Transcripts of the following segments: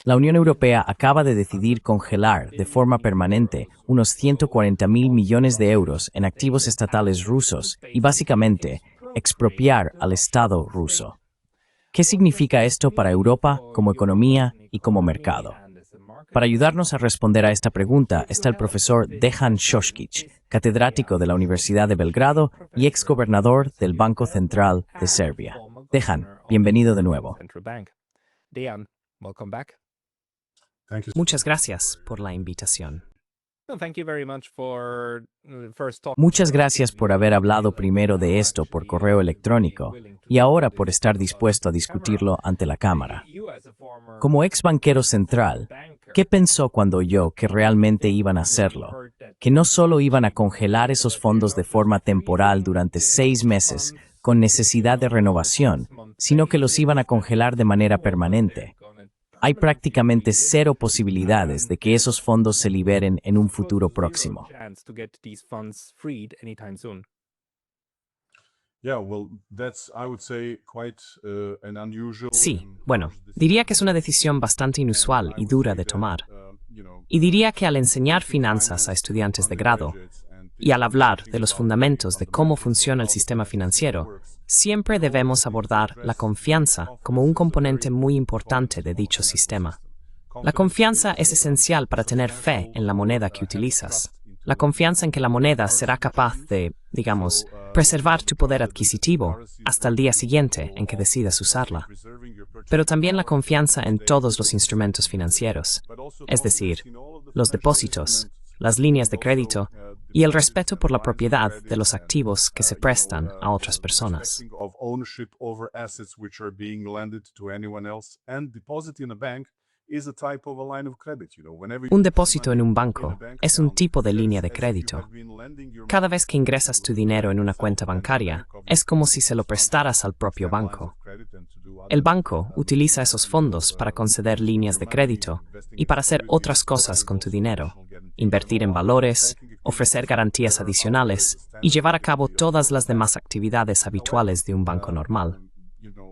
La Unión Europea acaba de decidir congelar de forma permanente unos 140.000 millones de euros en activos estatales rusos y básicamente expropiar al Estado ruso. ¿Qué significa esto para Europa como economía y como mercado? Para ayudarnos a responder a esta pregunta está el profesor Dejan Šoškić, catedrático de la Universidad de Belgrado y exgobernador del Banco Central de Serbia. Dejan, bienvenido de nuevo. Muchas gracias por la invitación. Muchas gracias por haber hablado primero de esto por correo electrónico y ahora por estar dispuesto a discutirlo ante la Cámara. Como ex banquero central, ¿qué pensó cuando oyó que realmente iban a hacerlo? Que no solo iban a congelar esos fondos de forma temporal durante 6 meses con necesidad de renovación, sino que los iban a congelar de manera permanente. Hay prácticamente 0 posibilidades de que esos fondos se liberen en un futuro próximo. Sí, bueno, diría que es una decisión bastante inusual y dura de tomar. Y diría que al enseñar finanzas a estudiantes de grado y al hablar de los fundamentos de cómo funciona el sistema financiero, siempre debemos abordar la confianza como un componente muy importante de dicho sistema. La confianza es esencial para tener fe en la moneda que utilizas. La confianza en que la moneda será capaz de, digamos, preservar tu poder adquisitivo hasta el día siguiente en que decidas usarla. Pero también la confianza en todos los instrumentos financieros, es decir, los depósitos, las líneas de crédito y el respeto por la propiedad de los activos que se prestan a otras personas. Un depósito en un banco es un tipo de línea de crédito. Cada vez que ingresas tu dinero en una cuenta bancaria, es como si se lo prestaras al propio banco. El banco utiliza esos fondos para conceder líneas de crédito y para hacer otras cosas con tu dinero, invertir en valores, ofrecer garantías adicionales y llevar a cabo todas las demás actividades habituales de un banco normal.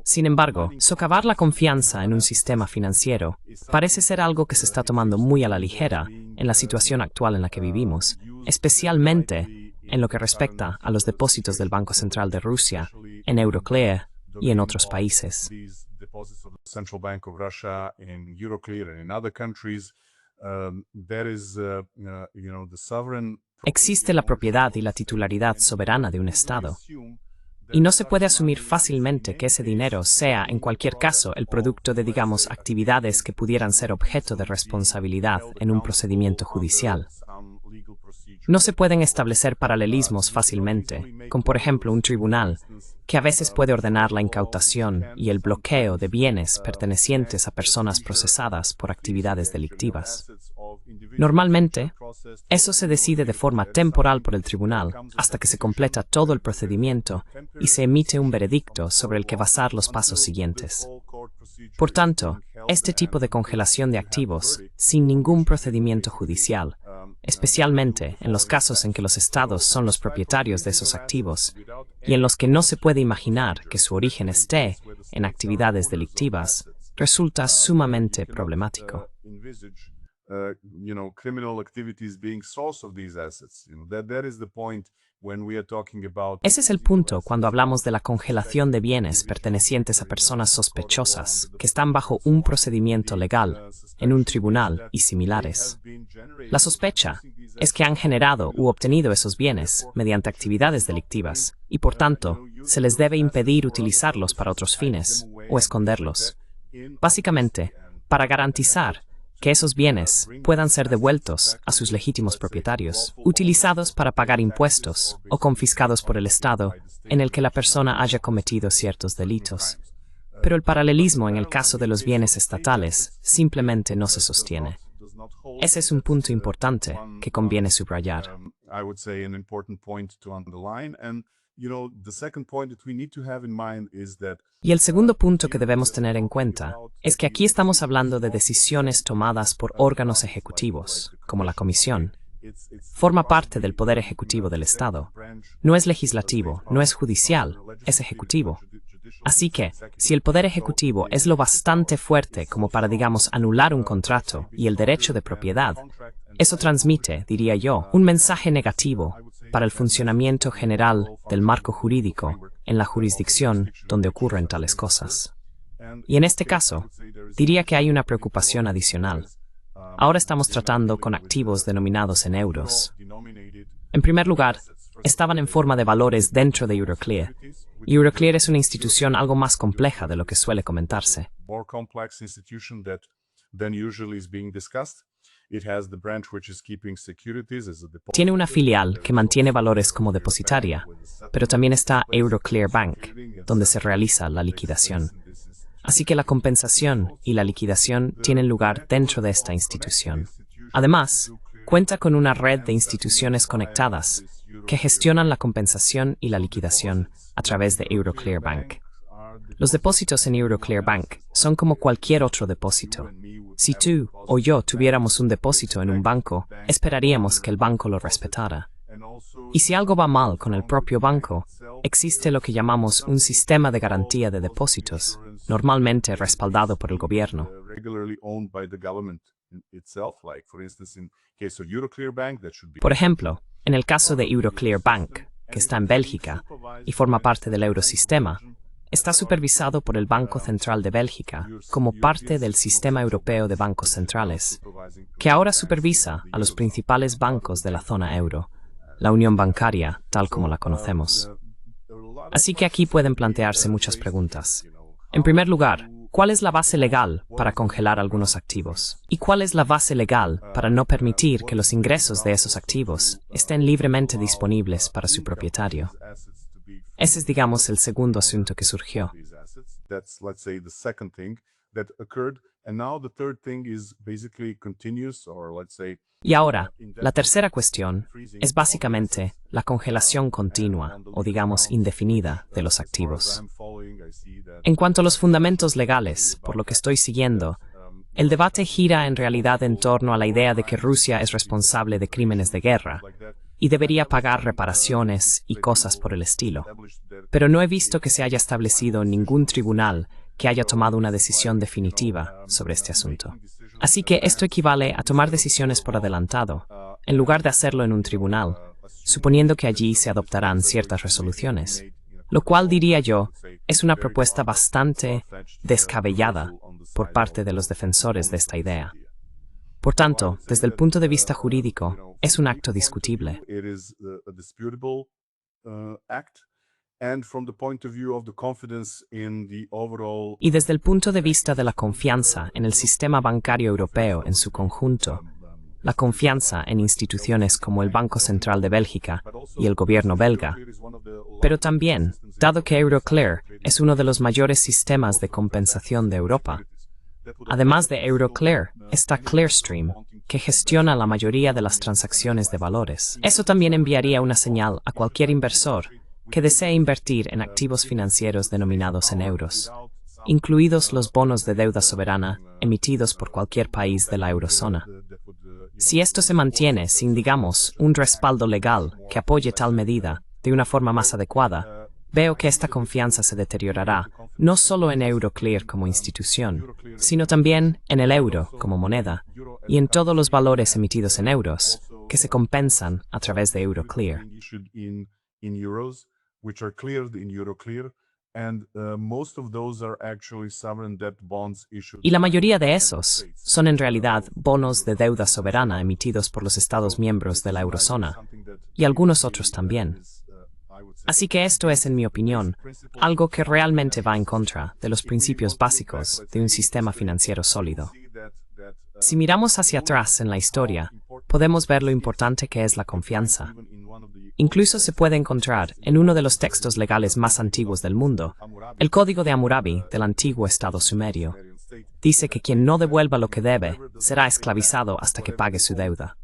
Sin embargo, socavar la confianza en un sistema financiero parece ser algo que se está tomando muy a la ligera en la situación actual en la que vivimos, especialmente en lo que respecta a los depósitos del Banco Central de Rusia, en Euroclear y en otros países. Existe la propiedad y la titularidad soberana de un Estado. Y no se puede asumir fácilmente que ese dinero sea, en cualquier caso, el producto de, digamos, actividades que pudieran ser objeto de responsabilidad en un procedimiento judicial. No se pueden establecer paralelismos fácilmente, con por ejemplo un tribunal, que a veces puede ordenar la incautación y el bloqueo de bienes pertenecientes a personas procesadas por actividades delictivas. Normalmente, eso se decide de forma temporal por el tribunal hasta que se completa todo el procedimiento y se emite un veredicto sobre el que basar los pasos siguientes. Por tanto, este tipo de congelación de activos, sin ningún procedimiento judicial, especialmente en los casos en que los estados son los propietarios de esos activos y en los que no se puede imaginar que su origen esté en actividades delictivas, resulta sumamente problemático. Ese es el punto cuando hablamos de la congelación de bienes pertenecientes a personas sospechosas que están bajo un procedimiento legal, en un tribunal y similares. La sospecha es que han generado u obtenido esos bienes mediante actividades delictivas y, por tanto, se les debe impedir utilizarlos para otros fines o esconderlos. Básicamente, para garantizar que esos bienes puedan ser devueltos a sus legítimos propietarios, utilizados para pagar impuestos o confiscados por el Estado en el que la persona haya cometido ciertos delitos. Pero el paralelismo en el caso de los bienes estatales simplemente no se sostiene. Ese es un punto importante que conviene subrayar. Y el segundo punto que debemos tener en cuenta es que aquí estamos hablando de decisiones tomadas por órganos ejecutivos, como la Comisión. Forma parte del poder ejecutivo del Estado. No es legislativo, no es judicial, es ejecutivo. Así que, si el Poder Ejecutivo es lo bastante fuerte como para, digamos, anular un contrato y el derecho de propiedad, eso transmite, diría yo, un mensaje negativo para el funcionamiento general del marco jurídico en la jurisdicción donde ocurren tales cosas. Y en este caso, diría que hay una preocupación adicional. Ahora estamos tratando con activos denominados en euros. En primer lugar, estaban en forma de valores dentro de Euroclear. Y Euroclear es una institución algo más compleja de lo que suele comentarse. Tiene una filial que mantiene valores como depositaria, pero también está Euroclear Bank, donde se realiza la liquidación. Así que la compensación y la liquidación tienen lugar dentro de esta institución. Además, cuenta con una red de instituciones conectadas que gestionan la compensación y la liquidación a través de Euroclear Bank. Los depósitos en Euroclear Bank son como cualquier otro depósito. Si tú o yo tuviéramos un depósito en un banco, esperaríamos que el banco lo respetara. Y si algo va mal con el propio banco, existe lo que llamamos un sistema de garantía de depósitos, normalmente respaldado por el gobierno. Por ejemplo, en el caso de Euroclear Bank, que está en Bélgica y forma parte del Eurosistema, está supervisado por el Banco Central de Bélgica como parte del Sistema Europeo de Bancos Centrales, que ahora supervisa a los principales bancos de la zona euro, la unión bancaria tal como la conocemos. Así que aquí pueden plantearse muchas preguntas. En primer lugar, ¿cuál es la base legal para congelar algunos activos? ¿Y cuál es la base legal para no permitir que los ingresos de esos activos estén libremente disponibles para su propietario? Ese es, digamos, el segundo asunto que surgió. Y ahora, la tercera cuestión es básicamente la congelación continua, o digamos indefinida, de los activos. En cuanto a los fundamentos legales, por lo que estoy siguiendo, el debate gira en realidad en torno a la idea de que Rusia es responsable de crímenes de guerra y debería pagar reparaciones y cosas por el estilo. Pero no he visto que se haya establecido ningún tribunal que haya tomado una decisión definitiva sobre este asunto. Así que esto equivale a tomar decisiones por adelantado, en lugar de hacerlo en un tribunal, suponiendo que allí se adoptarán ciertas resoluciones, lo cual, diría yo, es una propuesta bastante descabellada por parte de los defensores de esta idea. Por tanto, desde el punto de vista jurídico, es un acto discutible. Y desde el punto de vista de la confianza en el sistema bancario europeo en su conjunto, la confianza en instituciones como el Banco Central de Bélgica y el gobierno belga, pero también, dado que Euroclear es uno de los mayores sistemas de compensación de Europa, además de Euroclear, está Clearstream, que gestiona la mayoría de las transacciones de valores. Eso también enviaría una señal a cualquier inversor que desee invertir en activos financieros denominados en euros, incluidos los bonos de deuda soberana emitidos por cualquier país de la eurozona. Si esto se mantiene sin, digamos, un respaldo legal que apoye tal medida de una forma más adecuada, veo que esta confianza se deteriorará no solo en Euroclear como institución, sino también en el euro como moneda y en todos los valores emitidos en euros que se compensan a través de Euroclear. Y la mayoría de esos son en realidad bonos de deuda soberana emitidos por los Estados miembros de la eurozona, y algunos otros también. Así que esto es, en mi opinión, algo que realmente va en contra de los principios básicos de un sistema financiero sólido. Si miramos hacia atrás en la historia, podemos ver lo importante que es la confianza. Incluso se puede encontrar en uno de los textos legales más antiguos del mundo, el Código de Hammurabi del antiguo Estado sumerio. Dice que quien no devuelva lo que debe será esclavizado hasta que pague su deuda.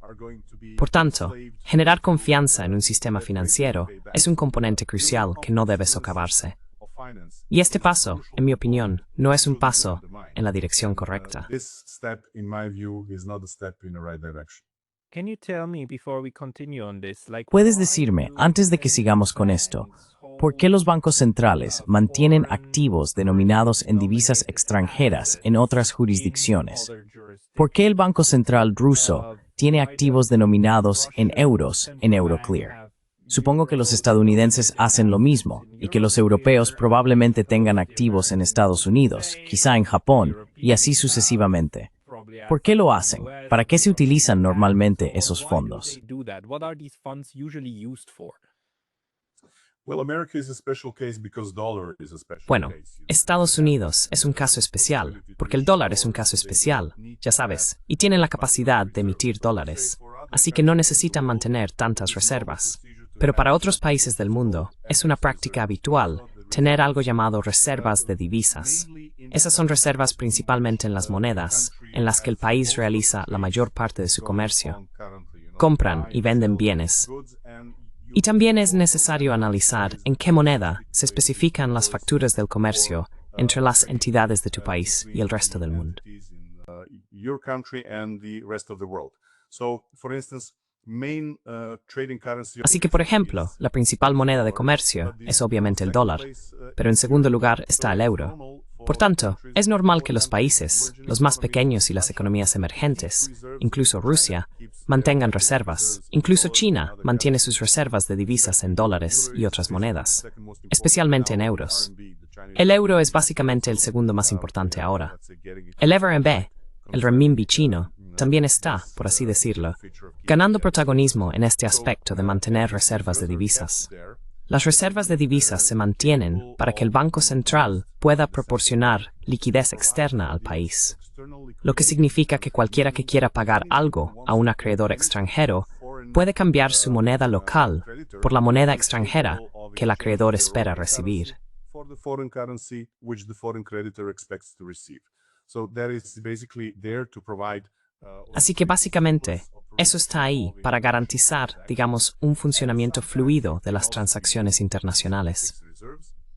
Por tanto, generar confianza en un sistema financiero es un componente crucial que no debe socavarse. Y este paso, en mi opinión, no es un paso en la dirección correcta. ¿Puedes decirme, antes de que sigamos con esto, por qué los bancos centrales mantienen activos denominados en divisas extranjeras en otras jurisdicciones? ¿Por qué el Banco Central ruso tiene activos denominados en euros en Euroclear? Supongo que los estadounidenses hacen lo mismo y que los europeos probablemente tengan activos en Estados Unidos, quizá en Japón, y así sucesivamente. ¿Por qué lo hacen? ¿Para qué se utilizan normalmente esos fondos? Bueno, Estados Unidos es un caso especial, porque el dólar es un caso especial, ya sabes, y tienen la capacidad de emitir dólares, así que no necesitan mantener tantas reservas. Pero para otros países del mundo, es una práctica habitual tener algo llamado reservas de divisas. Esas son reservas principalmente en las monedas, en las que el país realiza la mayor parte de su comercio. Compran y venden bienes. Y también es necesario analizar en qué moneda se especifican las facturas del comercio entre las entidades de tu país y el resto del mundo. Así que, por ejemplo, la principal moneda de comercio es obviamente el dólar, pero en segundo lugar está el euro. Por tanto, es normal que los países, los más pequeños y las economías emergentes, incluso Rusia, mantengan reservas. Incluso China mantiene sus reservas de divisas en dólares y otras monedas, especialmente en euros. El euro es básicamente el segundo más importante ahora. El RMB, el renminbi chino, también está, por así decirlo, ganando protagonismo en este aspecto de mantener reservas de divisas. Las reservas de divisas se mantienen para que el Banco Central pueda proporcionar liquidez externa al país, lo que significa que cualquiera que quiera pagar algo a un acreedor extranjero puede cambiar su moneda local por la moneda extranjera que el acreedor espera recibir. Así que básicamente, eso está ahí para garantizar, digamos, un funcionamiento fluido de las transacciones internacionales.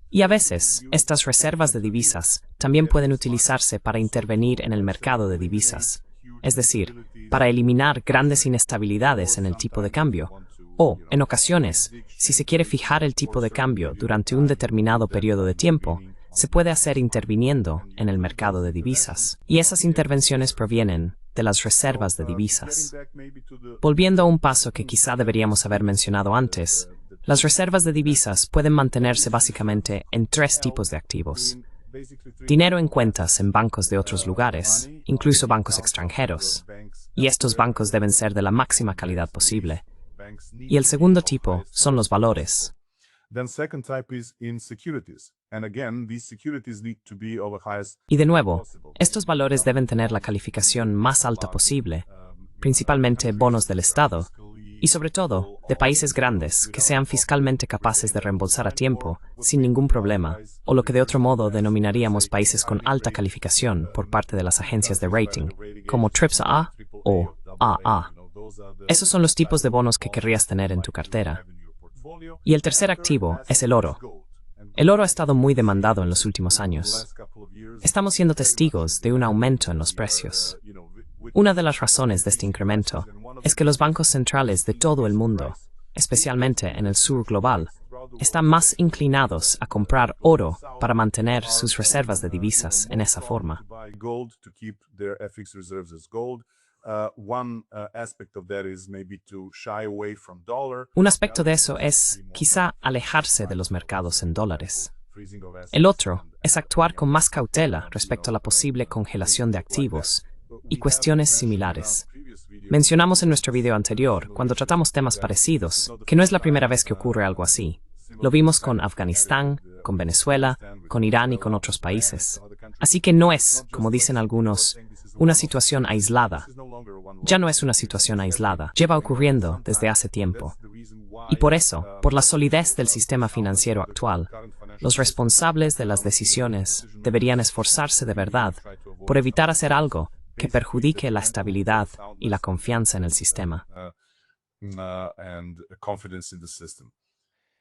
Y a veces, estas reservas de divisas también pueden utilizarse para intervenir en el mercado de divisas, es decir, para eliminar grandes inestabilidades en el tipo de cambio, o, en ocasiones, si se quiere fijar el tipo de cambio durante un determinado periodo de tiempo, se puede hacer interviniendo en el mercado de divisas. Y esas intervenciones provienen de las reservas de divisas. Volviendo a un paso que quizá deberíamos haber mencionado antes, las reservas de divisas pueden mantenerse básicamente en tres tipos de activos. Dinero en cuentas en bancos de otros lugares, incluso bancos extranjeros, y estos bancos deben ser de la máxima calidad posible. Y el segundo tipo son los valores. Y de nuevo, estos valores deben tener la calificación más alta posible, principalmente bonos del Estado, y sobre todo, de países grandes que sean fiscalmente capaces de reembolsar a tiempo, sin ningún problema, o lo que de otro modo denominaríamos países con alta calificación por parte de las agencias de rating, como AAA o AA. Esos son los tipos de bonos que querrías tener en tu cartera. Y el tercer activo es el oro. El oro ha estado muy demandado en los últimos años. Estamos siendo testigos de un aumento en los precios. Una de las razones de este incremento es que los bancos centrales de todo el mundo, especialmente en el sur global, están más inclinados a comprar oro para mantener sus reservas de divisas en esa forma. Un aspecto de eso es, quizá, alejarse de los mercados en dólares. El otro es actuar con más cautela respecto a la posible congelación de activos y cuestiones similares. Mencionamos en nuestro video anterior, cuando tratamos temas parecidos, que no es la primera vez que ocurre algo así. Lo vimos con Afganistán, con Venezuela, con Irán y con otros países. Así que no es, como dicen algunos, una situación aislada. Ya no es una situación aislada, lleva ocurriendo desde hace tiempo. Y por eso, por la solidez del sistema financiero actual, los responsables de las decisiones deberían esforzarse de verdad por evitar hacer algo que perjudique la estabilidad y la confianza en el sistema.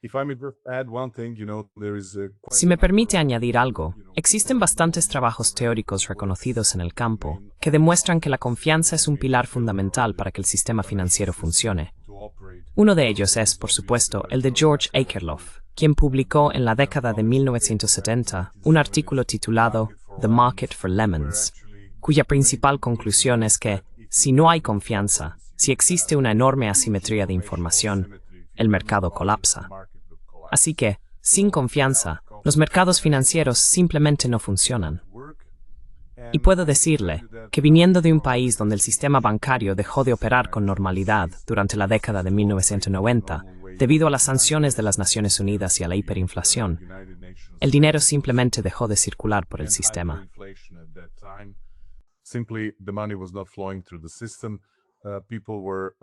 If I may just add one thing, there is Si me permite añadir algo, existen bastantes trabajos teóricos reconocidos en el campo que demuestran que la confianza es un pilar fundamental para que el sistema financiero funcione. Uno de ellos es, por supuesto, el de George Akerlof, quien publicó en la década de 1970 un artículo titulado The Market for Lemons, cuya principal conclusión es que, si no hay confianza, si existe una enorme asimetría de información, el mercado colapsa. Así que, sin confianza, los mercados financieros simplemente no funcionan. Y puedo decirle que viniendo de un país donde el sistema bancario dejó de operar con normalidad durante la década de 1990, debido a las sanciones de las Naciones Unidas y a la hiperinflación, el dinero simplemente dejó de circular por el sistema. simply the money was not flowing through the system. People were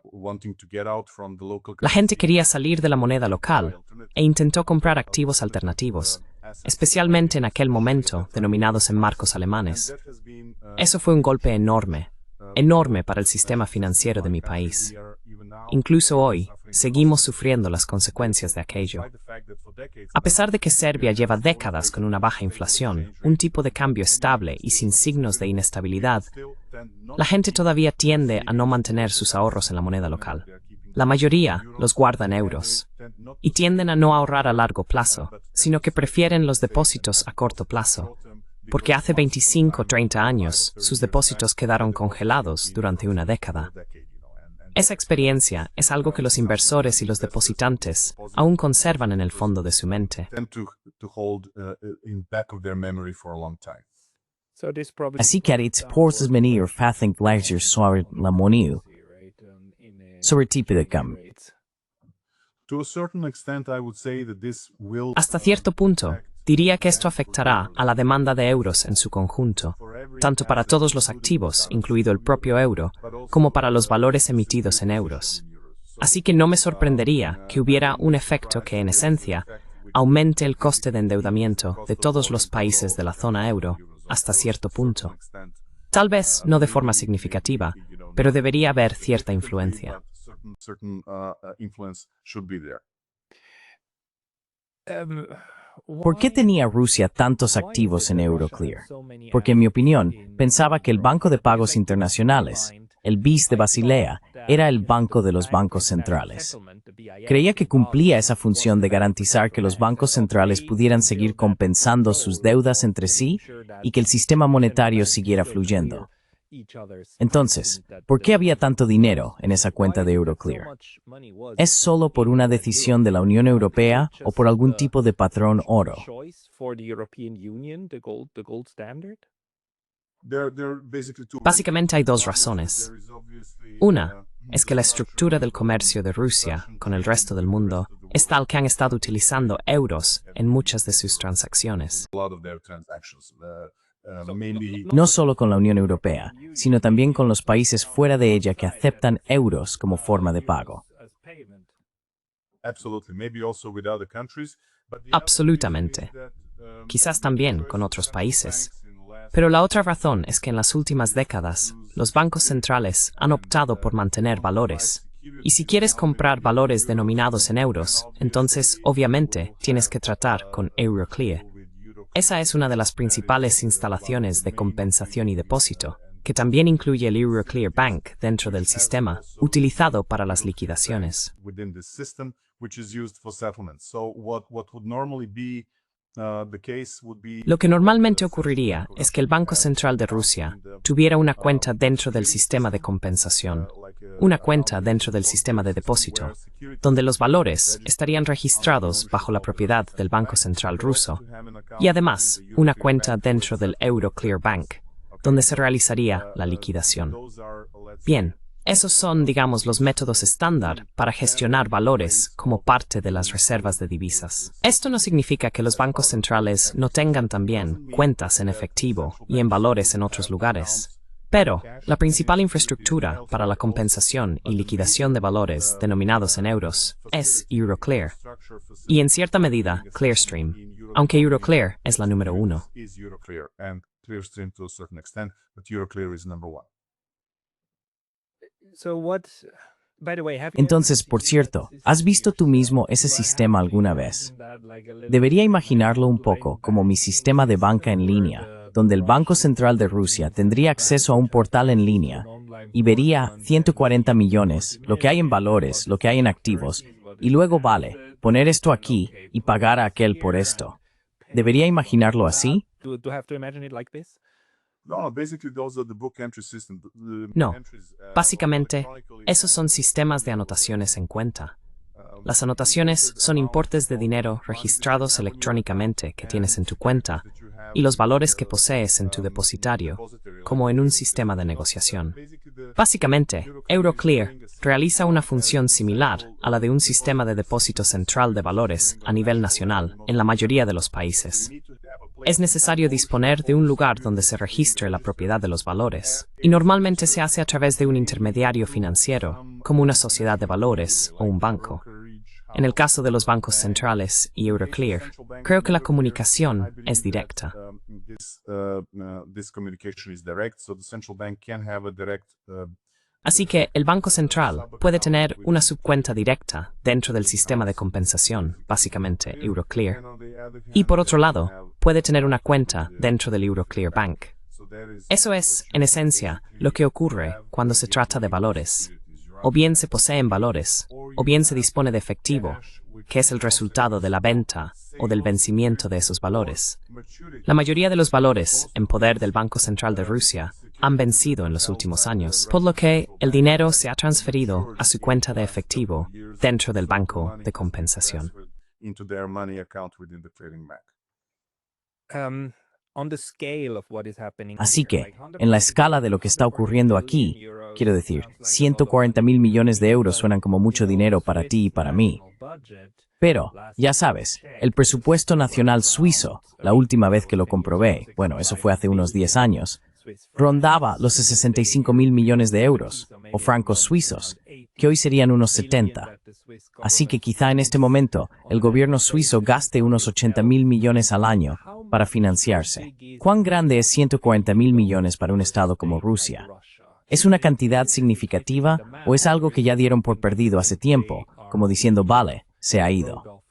wanting to get out from the local. La gente quería salir de la moneda local e intentó comprar activos alternativos, especialmente en aquel momento denominados en marcos alemanes. Eso fue un golpe enorme, enorme para el sistema financiero de mi país. Incluso hoy, seguimos sufriendo las consecuencias de aquello. A pesar de que Serbia lleva décadas con una baja inflación, un tipo de cambio estable y sin signos de inestabilidad, la gente todavía tiende a no mantener sus ahorros en la moneda local. La mayoría los guarda en euros y tienden a no ahorrar a largo plazo, sino que prefieren los depósitos a corto plazo, porque hace 25 o 30 años sus depósitos quedaron congelados durante una década. Esa experiencia es algo que los inversores y los depositantes aún conservan en el fondo de su mente. Así que harits portas menir fathing glacier sobre la moneda, sobre tipo de cambio. Hasta cierto punto, diría que esto afectará a la demanda de euros en su conjunto, tanto para todos los activos, incluido el propio euro, como para los valores emitidos en euros. Así que no me sorprendería que hubiera un efecto que, en esencia, aumente el coste de endeudamiento de todos los países de la zona euro hasta cierto punto. Tal vez no de forma significativa, pero debería haber cierta influencia. ¿Por qué tenía Rusia tantos activos en Euroclear? Porque, en mi opinión, pensaba que el Banco de Pagos Internacionales, el BIS de Basilea, era el banco de los bancos centrales. Creía que cumplía esa función de garantizar que los bancos centrales pudieran seguir compensando sus deudas entre sí y que el sistema monetario siguiera fluyendo. Entonces, ¿por qué había tanto dinero en esa cuenta de Euroclear? ¿Es solo por una decisión de la Unión Europea o por algún tipo de patrón oro? Básicamente hay dos razones. Una es que la estructura del comercio de Rusia con el resto del mundo es tal que han estado utilizando euros en muchas de sus transacciones. No solo con la Unión Europea, sino también con los países fuera de ella que aceptan euros como forma de pago. Absolutamente. Quizás también con otros países. Pero la otra razón es que en las últimas décadas, los bancos centrales han optado por mantener valores. Y si quieres comprar valores denominados en euros, entonces, obviamente, tienes que tratar con Euroclear. Esa es una de las principales instalaciones de compensación y depósito, que también incluye el Euroclear Bank dentro del sistema, utilizado para las liquidaciones. Lo que normalmente ocurriría es que el Banco Central de Rusia tuviera una cuenta dentro del sistema de compensación, una cuenta dentro del sistema de depósito, donde los valores estarían registrados bajo la propiedad del Banco Central ruso, y además una cuenta dentro del Euroclear Bank, donde se realizaría la liquidación. Bien. Esos son, digamos, los métodos estándar para gestionar valores como parte de las reservas de divisas. Esto no significa que los bancos centrales no tengan también cuentas en efectivo y en valores en otros lugares. Pero la principal infraestructura para la compensación y liquidación de valores denominados en euros es Euroclear y, en cierta medida, Clearstream, aunque Euroclear es la número uno. Entonces, por cierto, ¿has visto tú mismo ese sistema alguna vez? Debería imaginarlo un poco como mi sistema de banca en línea, donde el Banco Central de Rusia tendría acceso a un portal en línea y vería 140 millones, lo que hay en valores, lo que hay en activos, y luego vale, poner esto aquí y pagar a aquel por esto. ¿Debería imaginarlo así? No, básicamente, esos son sistemas de anotaciones en cuenta. Las anotaciones son importes de dinero registrados electrónicamente que tienes en tu cuenta y los valores que posees en tu depositario, como en un sistema de negociación. Básicamente, Euroclear realiza una función similar a la de un sistema de depósito central de valores a nivel nacional en la mayoría de los países. Es necesario disponer de un lugar donde se registre la propiedad de los valores, y normalmente se hace a través de un intermediario financiero, como una sociedad de valores o un banco. En el caso de los bancos centrales y Euroclear, creo que la comunicación es directa. Así que el Banco Central puede tener una subcuenta directa dentro del sistema de compensación, básicamente Euroclear. Y por otro lado, puede tener una cuenta dentro del Euroclear Bank. Eso es, en esencia, lo que ocurre cuando se trata de valores. O bien se poseen valores, o bien se dispone de efectivo, que es el resultado de la venta o del vencimiento de esos valores. La mayoría de los valores en poder del Banco Central de Rusia han vencido en los últimos años, por lo que el dinero se ha transferido a su cuenta de efectivo dentro del banco de compensación. Así que, en la escala de lo que está ocurriendo aquí, quiero decir, 140.000 millones de euros suenan como mucho dinero para ti y para mí. Pero, ya sabes, el presupuesto nacional suizo, la última vez que lo comprobé, bueno, eso fue hace unos 10 años, rondaba los 65.000 millones de euros, o francos suizos, que hoy serían unos 70. Así que quizá en este momento el gobierno suizo gaste unos 80.000 millones al año para financiarse. ¿Cuán grande es 140.000 millones para un estado como Rusia? ¿Es una cantidad significativa o es algo que ya dieron por perdido hace tiempo, como diciendo, vale, se ha ido?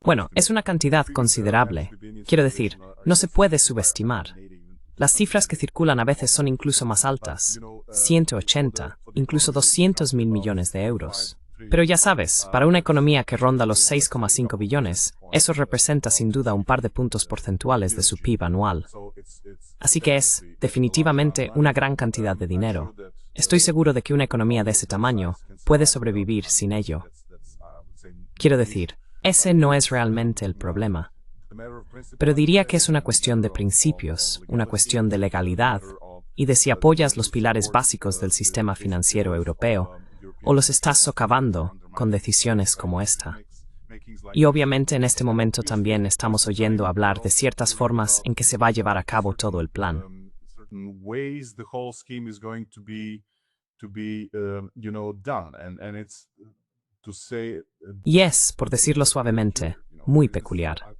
Bueno, es una cantidad considerable. Quiero decir, no se puede subestimar. Las cifras que circulan a veces son incluso más altas, 180, incluso 200.000 millones de euros. Pero ya sabes, para una economía que ronda los 6,5 billones, eso representa sin duda un par de puntos porcentuales de su PIB anual. Así que es, definitivamente, una gran cantidad de dinero. Estoy seguro de que una economía de ese tamaño puede sobrevivir sin ello. Quiero decir, ese no es realmente el problema. Pero diría que es una cuestión de principios, una cuestión de legalidad, y de si apoyas los pilares básicos del sistema financiero europeo, o los estás socavando con decisiones como esta. Y obviamente en este momento también estamos oyendo hablar de ciertas formas en que se va a llevar a cabo todo el plan. Y es, por decirlo suavemente, muy peculiar.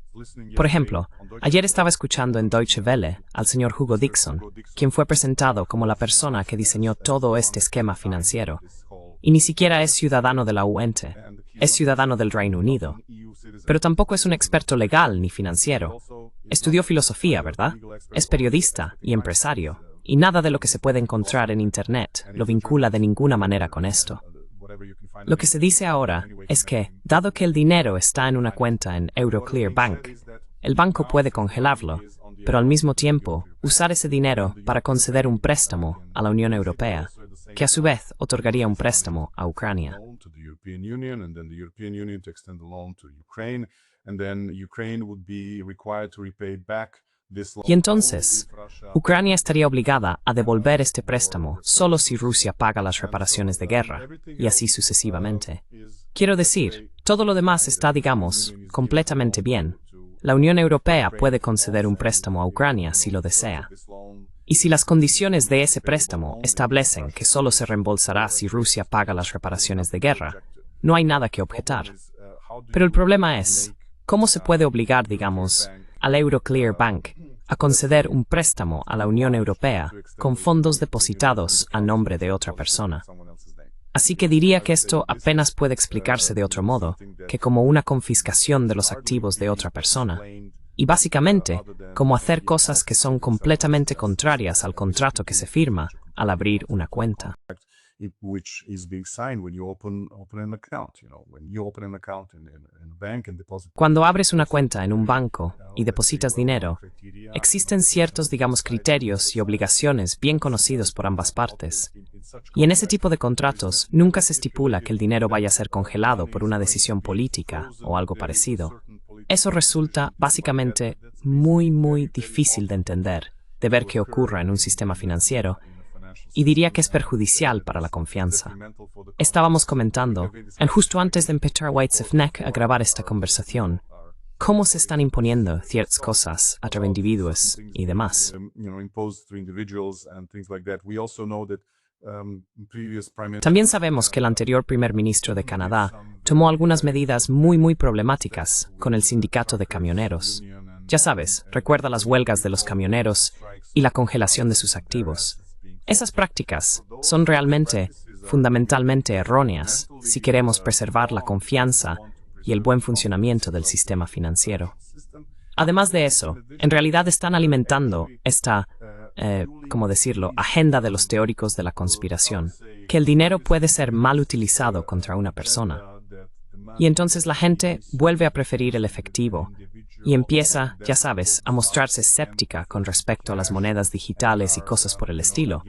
Por ejemplo, ayer estaba escuchando en Deutsche Welle al señor Hugo Dixon, quien fue presentado como la persona que diseñó todo este esquema financiero. Y ni siquiera es ciudadano de la UE, es ciudadano del Reino Unido. Pero tampoco es un experto legal ni financiero. Estudió filosofía, ¿verdad? Es periodista y empresario. Y nada de lo que se puede encontrar en Internet lo vincula de ninguna manera con esto. Lo que se dice ahora es que, dado que el dinero está en una cuenta en Euroclear Bank, el banco puede congelarlo, pero al mismo tiempo usar ese dinero para conceder un préstamo a la Unión Europea, que a su vez otorgaría un préstamo a Ucrania. Y entonces, Ucrania estaría obligada a devolver este préstamo solo si Rusia paga las reparaciones de guerra, y así sucesivamente. Quiero decir, todo lo demás está, digamos, completamente bien. La Unión Europea puede conceder un préstamo a Ucrania si lo desea. Y si las condiciones de ese préstamo establecen que solo se reembolsará si Rusia paga las reparaciones de guerra, no hay nada que objetar. Pero el problema es, ¿cómo se puede obligar, digamos, al Euroclear Bank a conceder un préstamo a la Unión Europea con fondos depositados a nombre de otra persona. Así que diría que esto apenas puede explicarse de otro modo que como una confiscación de los activos de otra persona, y básicamente como hacer cosas que son completamente contrarias al contrato que se firma al abrir una cuenta. Which is being signed when you open an account. You know, when you open an account in a bank and deposit. Cuando abres una cuenta en un banco y depositas dinero, existen ciertos, criterios y obligaciones bien conocidos por ambas partes. Y en ese tipo de contratos nunca se estipula que el dinero vaya a ser congelado por una decisión política o algo parecido. Eso resulta básicamente muy difícil de entender, de ver qué ocurra en un sistema financiero, y diría que es perjudicial para la confianza. Estábamos comentando, justo antes de empezar Whitesnake a grabar esta conversación, cómo se están imponiendo ciertas cosas a través de individuos y demás. También sabemos que el anterior primer ministro de Canadá tomó algunas medidas muy problemáticas con el sindicato de camioneros. Ya sabes, recuerda las huelgas de los camioneros y la congelación de sus activos. Esas prácticas son realmente, fundamentalmente erróneas si queremos preservar la confianza y el buen funcionamiento del sistema financiero. Además de eso, en realidad están alimentando esta, agenda de los teóricos de la conspiración, que el dinero puede ser mal utilizado contra una persona. Y entonces la gente vuelve a preferir el efectivo y empieza, ya sabes, a mostrarse escéptica con respecto a las monedas digitales y cosas por el estilo.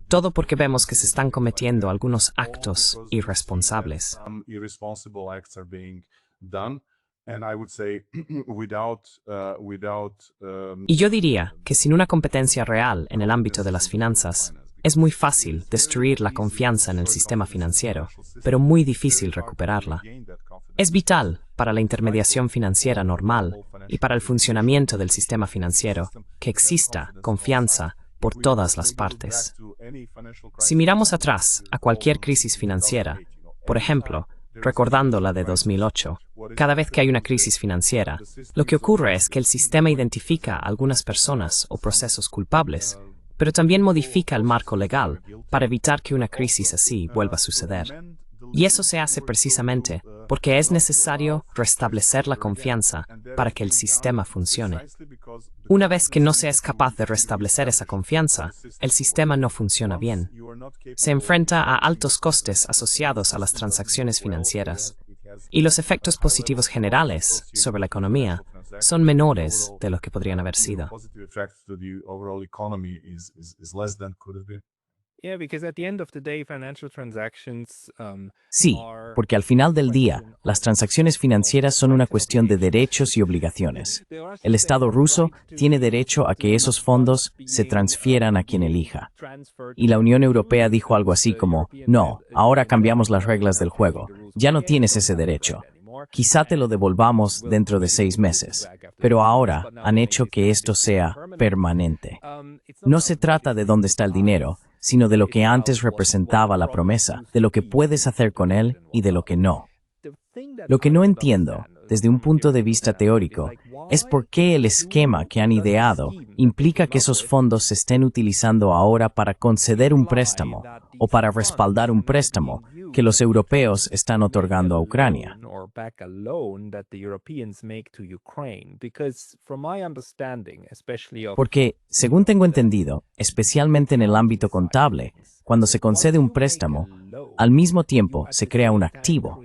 Todo porque vemos que se están cometiendo algunos actos irresponsables. Y yo diría que sin una competencia real en el ámbito de las finanzas, es muy fácil destruir la confianza en el sistema financiero, pero muy difícil recuperarla. Es vital para la intermediación financiera normal y para el funcionamiento del sistema financiero que exista confianza por todas las partes. Si miramos atrás a cualquier crisis financiera, por ejemplo, recordando la de 2008, cada vez que hay una crisis financiera, lo que ocurre es que el sistema identifica a algunas personas o procesos culpables, pero también modifica el marco legal para evitar que una crisis así vuelva a suceder. Y eso se hace precisamente porque es necesario restablecer la confianza para que el sistema funcione. Una vez que no se es capaz de restablecer esa confianza, el sistema no funciona bien. Se enfrenta a altos costes asociados a las transacciones financieras, y los efectos positivos generales sobre la economía son menores de lo que podrían haber sido. Sí, porque al final del día, las transacciones financieras son una cuestión de derechos y obligaciones. El Estado ruso tiene derecho a que esos fondos se transfieran a quien elija. Y la Unión Europea dijo algo así como, no, ahora cambiamos las reglas del juego, ya no tienes ese derecho. Quizá te lo devolvamos dentro de 6 meses, pero ahora han hecho que esto sea permanente. No se trata de dónde está el dinero, sino de lo que antes representaba la promesa, de lo que puedes hacer con él y de lo que no. Lo que no entiendo, desde un punto de vista teórico, es por qué el esquema que han ideado implica que esos fondos se estén utilizando ahora para conceder un préstamo o para respaldar un préstamo que los europeos están otorgando a Ucrania. Porque, según tengo entendido, especialmente en el ámbito contable, cuando se concede un préstamo, al mismo tiempo se crea un activo.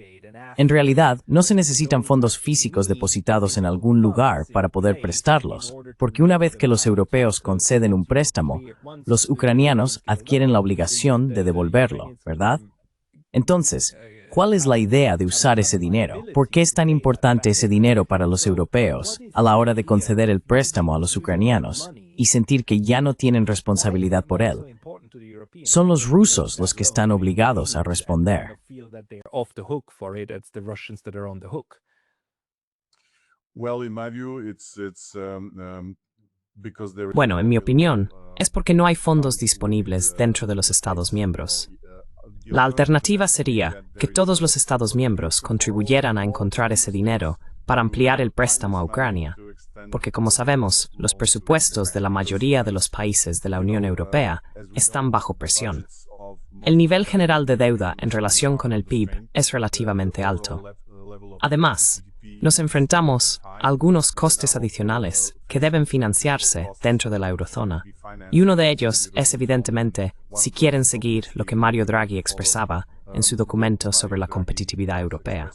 En realidad, no se necesitan fondos físicos depositados en algún lugar para poder prestarlos, porque una vez que los europeos conceden un préstamo, los ucranianos adquieren la obligación de devolverlo, ¿verdad? Entonces, ¿cuál es la idea de usar ese dinero? ¿Por qué es tan importante ese dinero para los europeos a la hora de conceder el préstamo a los ucranianos y sentir que ya no tienen responsabilidad por él? Son los rusos los que están obligados a responder. Bueno, en mi opinión, es porque no hay fondos disponibles dentro de los Estados miembros. La alternativa sería que todos los Estados miembros contribuyeran a encontrar ese dinero para ampliar el préstamo a Ucrania, porque como sabemos, los presupuestos de la mayoría de los países de la Unión Europea están bajo presión. El nivel general de deuda en relación con el PIB es relativamente alto. Además, nos enfrentamos a algunos costes adicionales que deben financiarse dentro de la eurozona, y uno de ellos es evidentemente si quieren seguir lo que Mario Draghi expresaba en su documento sobre la competitividad europea.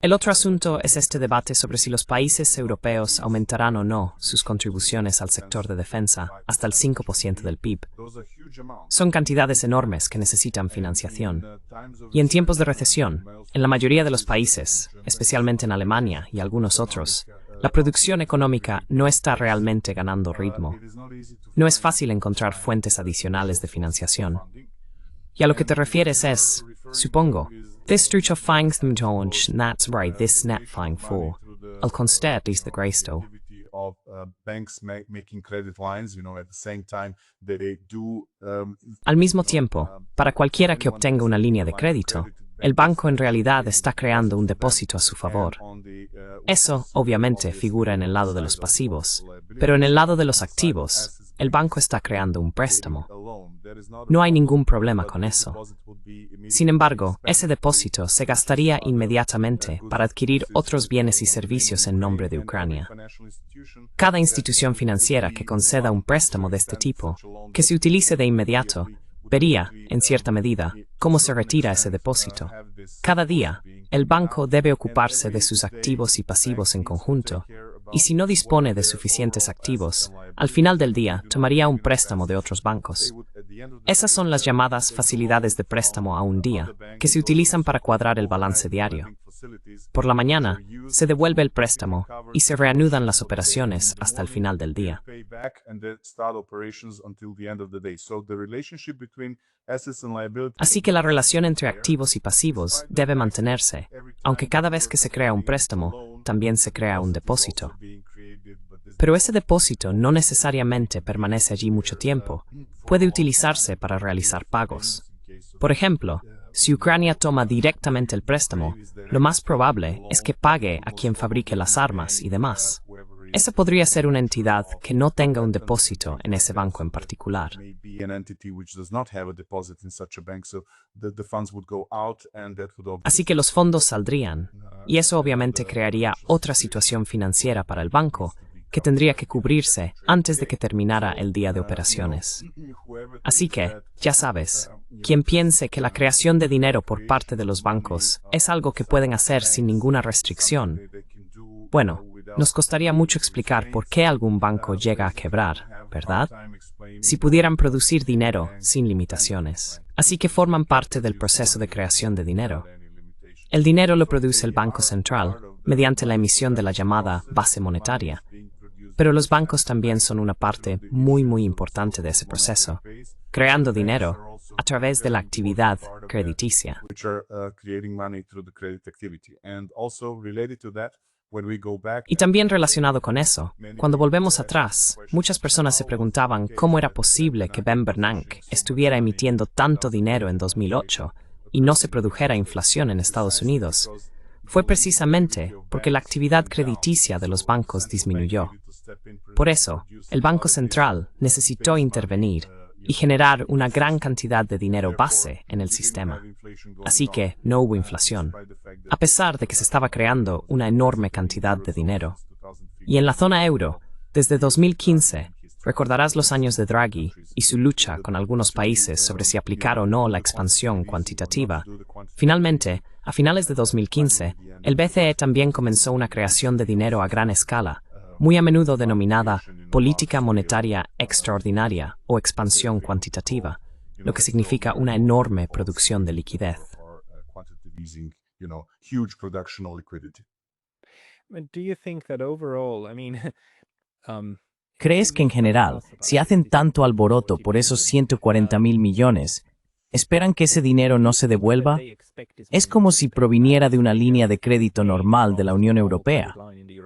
El otro asunto es este debate sobre si los países europeos aumentarán o no sus contribuciones al sector de defensa hasta el 5% del PIB. Son cantidades enormes que necesitan financiación. Y en tiempos de recesión, en la mayoría de los países, especialmente en Alemania y algunos otros, la producción económica no está realmente ganando ritmo. No es fácil encontrar fuentes adicionales de financiación. Y a lo que te refieres es, supongo, this structure finds them George, that's right, this net fine for. Al constat is the Greystow. Al mismo tiempo, para cualquiera que obtenga una línea de crédito, el banco en realidad está creando un depósito a su favor. Eso, obviamente, figura en el lado de los pasivos, pero en el lado de los activos, el banco está creando un préstamo. No hay ningún problema con eso. Sin embargo, ese depósito se gastaría inmediatamente para adquirir otros bienes y servicios en nombre de Ucrania. Cada institución financiera que conceda un préstamo de este tipo, que se utilice de inmediato, vería, en cierta medida, cómo se retira ese depósito. Cada día, el banco debe ocuparse de sus activos y pasivos en conjunto, y si no dispone de suficientes activos, al final del día tomaría un préstamo de otros bancos. Esas son las llamadas facilidades de préstamo a un día, que se utilizan para cuadrar el balance diario. Por la mañana, se devuelve el préstamo y se reanudan las operaciones hasta el final del día. Así que la relación entre activos y pasivos debe mantenerse, aunque cada vez que se crea un préstamo, también se crea un depósito. Pero ese depósito no necesariamente permanece allí mucho tiempo, puede utilizarse para realizar pagos. Por ejemplo, si Ucrania toma directamente el préstamo, lo más probable es que pague a quien fabrique las armas y demás. Esa podría ser una entidad que no tenga un depósito en ese banco en particular. Así que los fondos saldrían, y eso obviamente crearía otra situación financiera para el banco, que tendría que cubrirse antes de que terminara el día de operaciones. Así que, ya sabes, quien piense que la creación de dinero por parte de los bancos es algo que pueden hacer sin ninguna restricción, bueno, nos costaría mucho explicar por qué algún banco llega a quebrar, ¿verdad? Si pudieran producir dinero sin limitaciones. Así que forman parte del proceso de creación de dinero. El dinero lo produce el Banco Central mediante la emisión de la llamada base monetaria. Pero los bancos también son una parte muy importante de ese proceso, creando dinero a través de la actividad crediticia. Y también relacionado con eso, cuando volvemos atrás, muchas personas se preguntaban cómo era posible que Ben Bernanke estuviera emitiendo tanto dinero en 2008 y no se produjera inflación en Estados Unidos. Fue precisamente porque la actividad crediticia de los bancos disminuyó. Por eso, el Banco Central necesitó intervenir y generar una gran cantidad de dinero base en el sistema. Así que no hubo inflación, a pesar de que se estaba creando una enorme cantidad de dinero. Y en la zona euro, desde 2015, recordarás los años de Draghi y su lucha con algunos países sobre si aplicar o no la expansión cuantitativa. Finalmente, a finales de 2015, el BCE también comenzó una creación de dinero a gran escala, muy a menudo denominada política monetaria extraordinaria o expansión cuantitativa, lo que significa una enorme producción de liquidez. ¿Crees que en general, si hacen tanto alboroto por esos 140.000 millones, esperan que ese dinero no se devuelva? Es como si proviniera de una línea de crédito normal de la Unión Europea.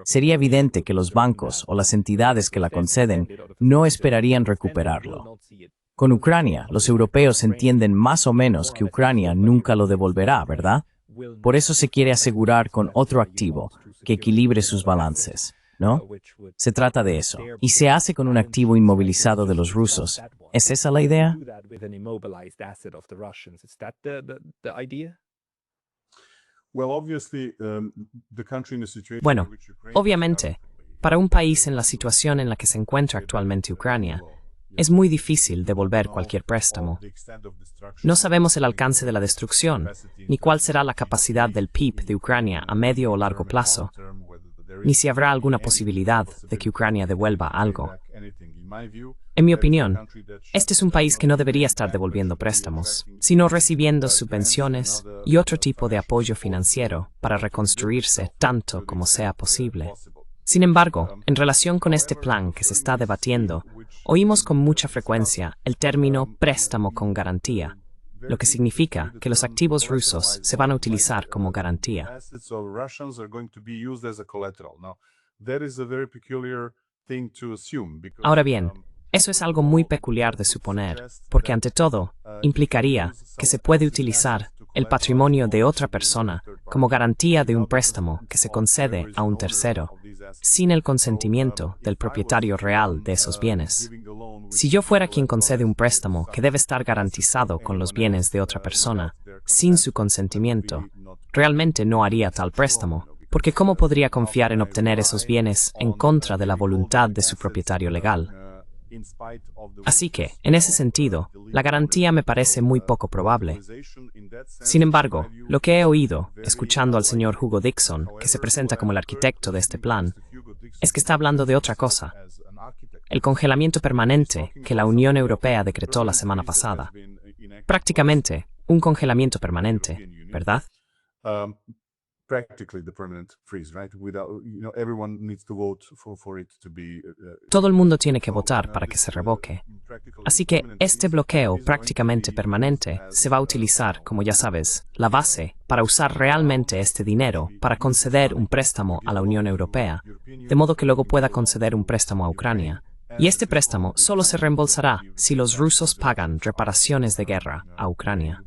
Sería evidente que los bancos o las entidades que la conceden no esperarían recuperarlo. Con Ucrania, los europeos entienden más o menos que Ucrania nunca lo devolverá, ¿verdad? Por eso se quiere asegurar con otro activo que equilibre sus balances, ¿no? Se trata de eso. Y se hace con un activo inmovilizado de los rusos. ¿Es esa la idea? Bueno, obviamente, para un país en la situación en la que se encuentra actualmente Ucrania, es muy difícil devolver cualquier préstamo. No sabemos el alcance de la destrucción, ni cuál será la capacidad del PIB de Ucrania a medio o largo plazo, ni si habrá alguna posibilidad de que Ucrania devuelva algo. En mi opinión, este es un país que no debería estar devolviendo préstamos, sino recibiendo subvenciones y otro tipo de apoyo financiero para reconstruirse tanto como sea posible. Sin embargo, en relación con este plan que se está debatiendo, oímos con mucha frecuencia el término préstamo con garantía, lo que significa que los activos rusos se van a utilizar como garantía. Ahora bien, eso es algo muy peculiar de suponer, porque ante todo, implicaría que se puede utilizar el patrimonio de otra persona como garantía de un préstamo que se concede a un tercero, sin el consentimiento del propietario real de esos bienes. Si yo fuera quien concede un préstamo que debe estar garantizado con los bienes de otra persona, sin su consentimiento, realmente no haría tal préstamo, porque ¿cómo podría confiar en obtener esos bienes en contra de la voluntad de su propietario legal? Así que, en ese sentido, la garantía me parece muy poco probable. Sin embargo, lo que he oído, escuchando al señor Hugo Dixon, que se presenta como el arquitecto de este plan, es que está hablando de otra cosa. El congelamiento permanente que la Unión Europea decretó la semana pasada. Prácticamente, un congelamiento permanente, ¿verdad? Todo el mundo tiene que votar para que se revoque. Así que este bloqueo prácticamente permanente se va a utilizar, como ya sabes, la base para usar realmente este dinero para conceder un préstamo a la Unión Europea, de modo que luego pueda conceder un préstamo a Ucrania. Y este préstamo solo se reembolsará si los rusos pagan reparaciones de guerra a Ucrania.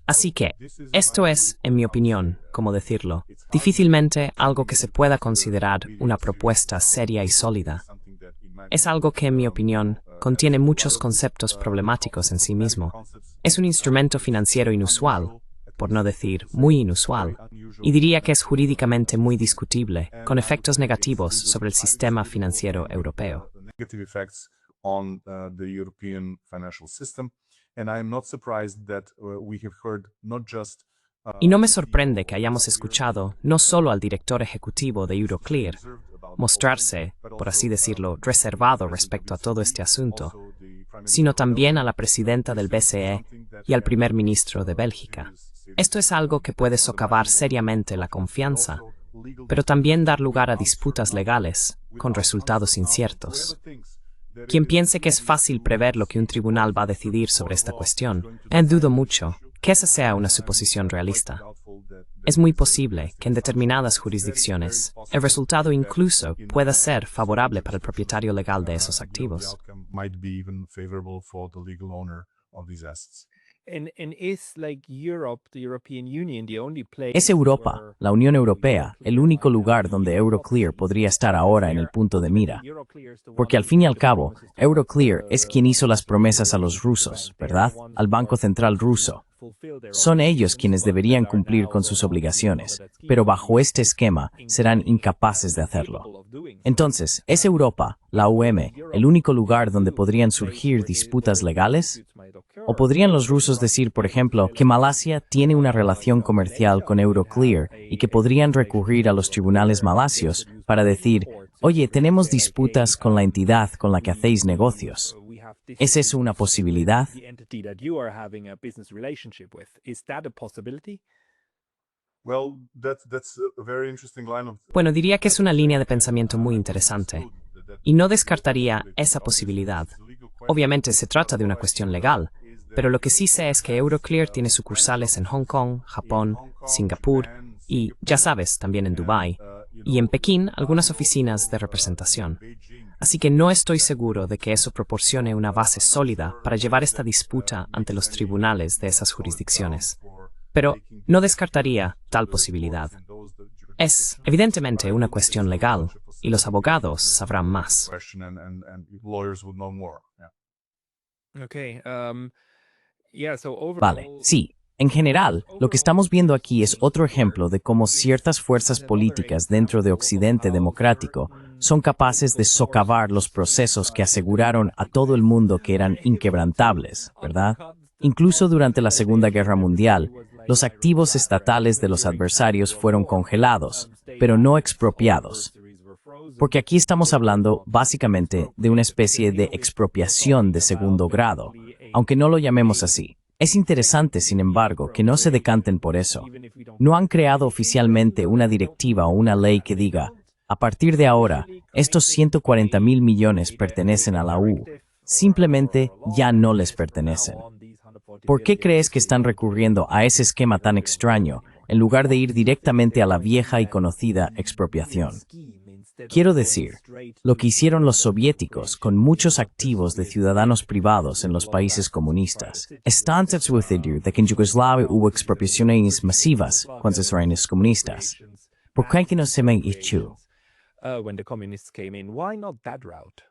Así que, esto es, en mi opinión, ¿cómo decirlo?, difícilmente algo que se pueda considerar una propuesta seria y sólida. Es algo que, en mi opinión, contiene muchos conceptos problemáticos en sí mismo. Es un instrumento financiero inusual, por no decir muy inusual, y diría que es jurídicamente muy discutible, con efectos negativos sobre el sistema financiero europeo. Y no me sorprende que hayamos escuchado no solo al director ejecutivo de Euroclear mostrarse, por así decirlo, reservado respecto a todo este asunto, sino también a la presidenta del BCE y al primer ministro de Bélgica. Esto es algo que puede socavar seriamente la confianza, pero también dar lugar a disputas legales con resultados inciertos. Quien piense que es fácil prever lo que un tribunal va a decidir sobre esta cuestión, dudo mucho que esa sea una suposición realista. Es muy posible que en determinadas jurisdicciones el resultado incluso pueda ser favorable para el propietario legal de esos activos. ¿Es Europa, la Unión Europea, el único lugar donde Euroclear podría estar ahora en el punto de mira? Porque al fin y al cabo, Euroclear es quien hizo las promesas a los rusos, ¿verdad? Al Banco Central ruso. Son ellos quienes deberían cumplir con sus obligaciones, pero bajo este esquema serán incapaces de hacerlo. Entonces, ¿es Europa, la UM, el único lugar donde podrían surgir disputas legales? ¿O podrían los rusos decir, por ejemplo, que Malasia tiene una relación comercial con Euroclear y que podrían recurrir a los tribunales malasios para decir, oye, tenemos disputas con la entidad con la que hacéis negocios? ¿Es eso una posibilidad? Bueno, diría que es una línea de pensamiento muy interesante, y no descartaría esa posibilidad. Obviamente se trata de una cuestión legal, pero lo que sí sé es que Euroclear tiene sucursales en Hong Kong, Japón, Singapur y, ya sabes, también en Dubái, y en Pekín algunas oficinas de representación. Así que no estoy seguro de que eso proporcione una base sólida para llevar esta disputa ante los tribunales de esas jurisdicciones. Pero no descartaría tal posibilidad. Es, evidentemente, una cuestión legal, y los abogados sabrán más. Vale, sí. En general, lo que estamos viendo aquí es otro ejemplo de cómo ciertas fuerzas políticas dentro de Occidente democrático son capaces de socavar los procesos que aseguraron a todo el mundo que eran inquebrantables, ¿verdad? Incluso durante la Segunda Guerra Mundial, los activos estatales de los adversarios fueron congelados, pero no expropiados. Porque aquí estamos hablando, básicamente, de una especie de expropiación de segundo grado, aunque no lo llamemos así. Es interesante, sin embargo, que no se decanten por eso. No han creado oficialmente una directiva o una ley que diga, a partir de ahora, estos 140.000 millones pertenecen a la U. Simplemente ya no les pertenecen. ¿Por qué crees que están recurriendo a ese esquema tan extraño, en lugar de ir directamente a la vieja y conocida expropiación? Quiero decir, lo que hicieron los soviéticos con muchos activos de ciudadanos privados en los países comunistas. Están sucediendo de que en Yugoslavia hubo expropiaciones masivas cuando se eran los comunistas. ¿Por qué que no se me han hecho? When the communists came in, why not that route?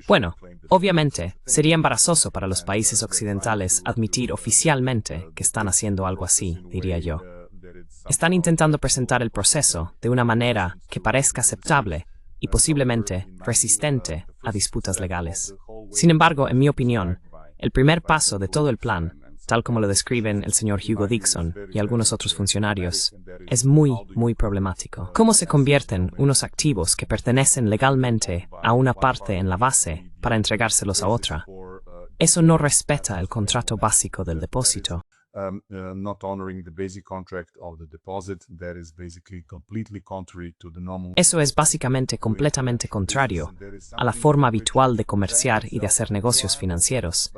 Bueno, obviamente, sería embarazoso para los países occidentales admitir oficialmente que están haciendo algo así, diría yo. Están intentando presentar el proceso de una manera que parezca aceptable y posiblemente resistente a disputas legales. Sin embargo, en mi opinión, el primer paso de todo el plan, tal como lo describen el señor Hugo Dixon y algunos otros funcionarios, es muy problemático. ¿Cómo se convierten unos activos que pertenecen legalmente a una parte en la base para entregárselos a otra? Eso no respeta el contrato básico del depósito. Eso es básicamente completamente contrario a la forma habitual de comerciar y de hacer negocios financieros,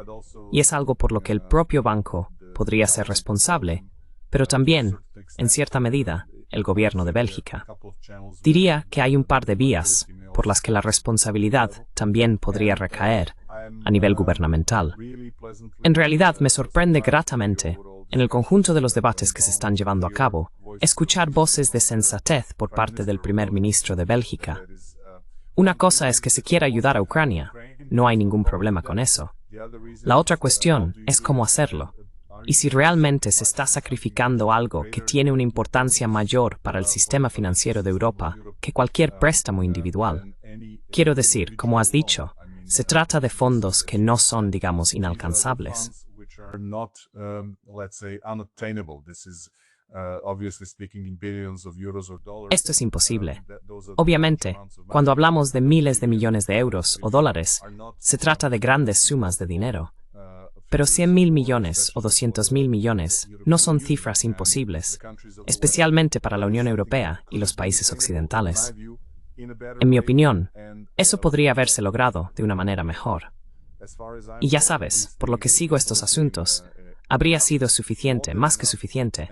y es algo por lo que el propio banco podría ser responsable, pero también, en cierta medida, el gobierno de Bélgica. Diría que hay un par de vías por las que la responsabilidad también podría recaer a nivel gubernamental. En realidad, me sorprende gratamente, en el conjunto de los debates que se están llevando a cabo, escuchar voces de sensatez por parte del primer ministro de Bélgica. Una cosa es que se quiera ayudar a Ucrania, no hay ningún problema con eso. La otra cuestión es cómo hacerlo, y si realmente se está sacrificando algo que tiene una importancia mayor para el sistema financiero de Europa que cualquier préstamo individual. Quiero decir, como has dicho, se trata de fondos que no son, digamos, inalcanzables. Esto es imposible. Obviamente, cuando hablamos de miles de millones de euros o dólares, se trata de grandes sumas de dinero. Pero 100.000 millones o 200.000 millones no son cifras imposibles, especialmente para la Unión Europea y los países occidentales. En mi opinión, eso podría haberse logrado de una manera mejor. Y ya sabes, por lo que sigo estos asuntos, habría sido suficiente, más que suficiente,